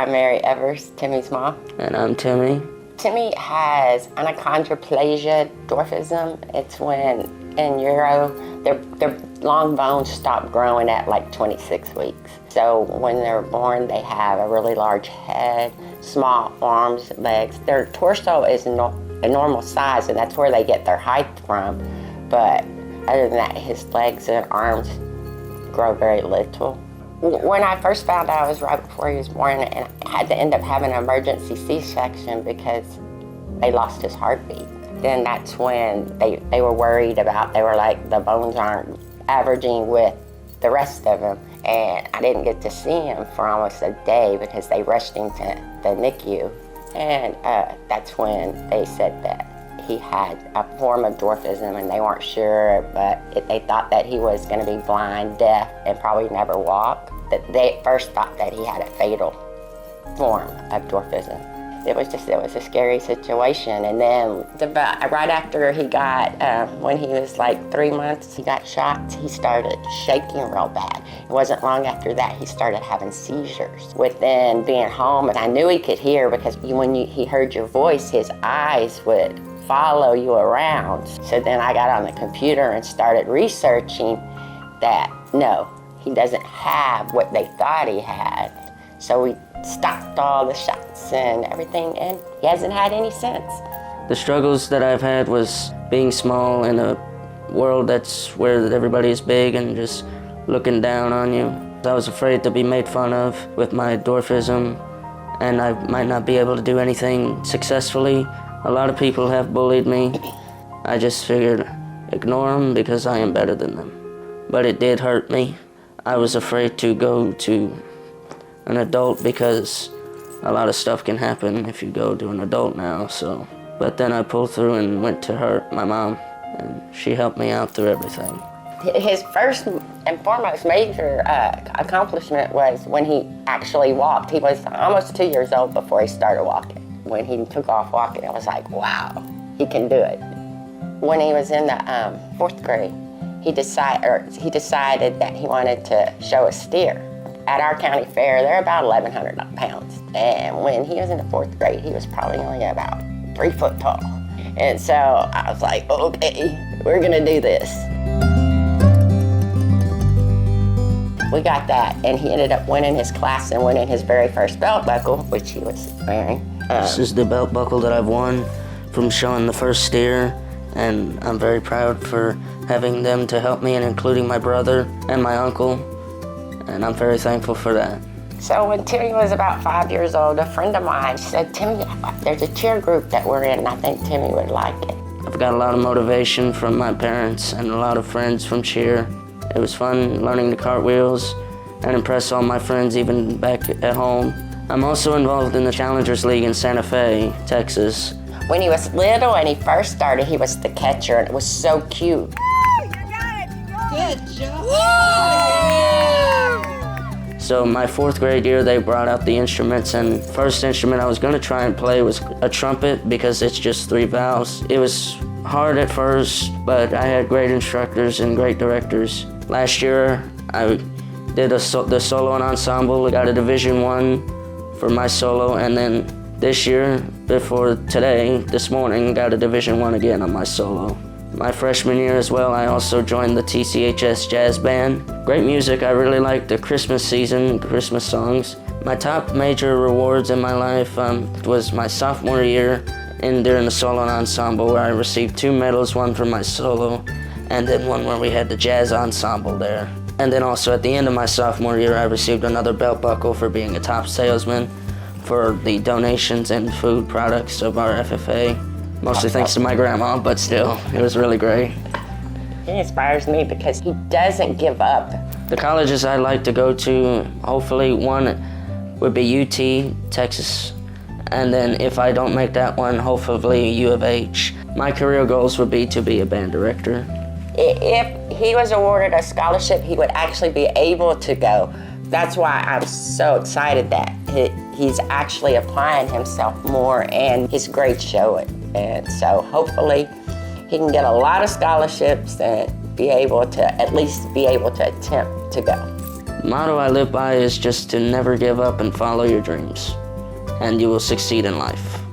I'm Mary Evers, Timmy's mom. And I'm Timmy. Timmy has achondroplasia dwarfism. It's when in utero, their long bones stop growing at like 26 weeks. So when they're born, they have a really large head, small arms, legs. Their torso is a normal size, and that's where they get their height from. But other than that, his legs and arms grow very little. When I first found out, it was right before he was born, and I had to end up having an emergency C-section because they lost his heartbeat. Then that's when they were worried about, they were like, the bones aren't averaging with the rest of him. And I didn't get to see him for almost a day because they rushed him to the NICU. And that's when they said that he had a form of dwarfism, and they weren't sure, but they thought that he was going to be blind, deaf, and probably never walk. That they first thought that he had a fatal form of dwarfism. It was a scary situation. And then right after he got, when he was like 3 months, he got shocked. He started shaking real bad. It wasn't long after that he started having seizures. Within being home, and I knew he could hear because when he heard your voice, his eyes would follow you around. So then I got on the computer and started researching that, no, he doesn't have what they thought he had. So we stopped all the shots and everything, and he hasn't had any since. The struggles that I've had was being small in a world that's where everybody is big and just looking down on you. I was afraid to be made fun of with my dwarfism, and I might not be able to do anything successfully. A lot of people have bullied me. I just figured, ignore them because I am better than them. But it did hurt me. I was afraid to go to an adult because a lot of stuff can happen if you go to an adult now, so. But then I pulled through and went to her, my mom, and she helped me out through everything. His first and foremost major accomplishment was when he actually walked. He was almost 2 years old before he started walking. When he took off walking, I was like, wow, he can do it. When he was in the 4th grade, he decided that he wanted to show a steer. At our county fair, they're about 1,100 pounds. And when he was in the 4th grade, he was probably only about 3 foot tall. And so I was like, okay, we're gonna do this. We got that, and he ended up winning his class and winning his very first belt buckle, which he was wearing. This is the belt buckle that I've won from showing the first steer, and I'm very proud for having them to help me, and including my brother and my uncle, and I'm very thankful for that. So when Timmy was about 5 years old, a friend of mine said, Timmy, there's a cheer group that we're in, and I think Timmy would like it. I've got a lot of motivation from my parents and a lot of friends from cheer. It was fun learning the cartwheels and impress all my friends even back at home. I'm also involved in the Challengers League in Santa Fe, Texas. When he was little and he first started, he was the catcher, and it was so cute. Good job. So my 4th grade year, they brought out the instruments, and first instrument I was gonna try and play was a trumpet because it's just 3 valves. It was hard at first, but I had great instructors and great directors. Last year, I did the solo and ensemble. I got a Division I for my solo, and then this year, before today, this morning, got a Division I again on my solo. My freshman year as well, I also joined the TCHS Jazz Band. Great music. I really liked the Christmas season, Christmas songs. My top major rewards in my life was my sophomore year during the solo and ensemble, where I received 2 medals, one for my solo, and then one where we had the jazz ensemble there. And then also at the end of my sophomore year, I received another belt buckle for being a top salesman for the donations and food products of our FFA. Mostly thanks to my grandma, but still, it was really great. He inspires me because he doesn't give up. The colleges I'd like to go to, hopefully one would be UT, Texas, and then if I don't make that one, hopefully U of H. My career goals would be to be a band director. If he was awarded a scholarship, he would actually be able to go. That's why I'm so excited that he's actually applying himself more, and his grades show it. And so hopefully he can get a lot of scholarships and be able to at least be able to attempt to go. motto I live by is just to never give up and follow your dreams, and you will succeed in life.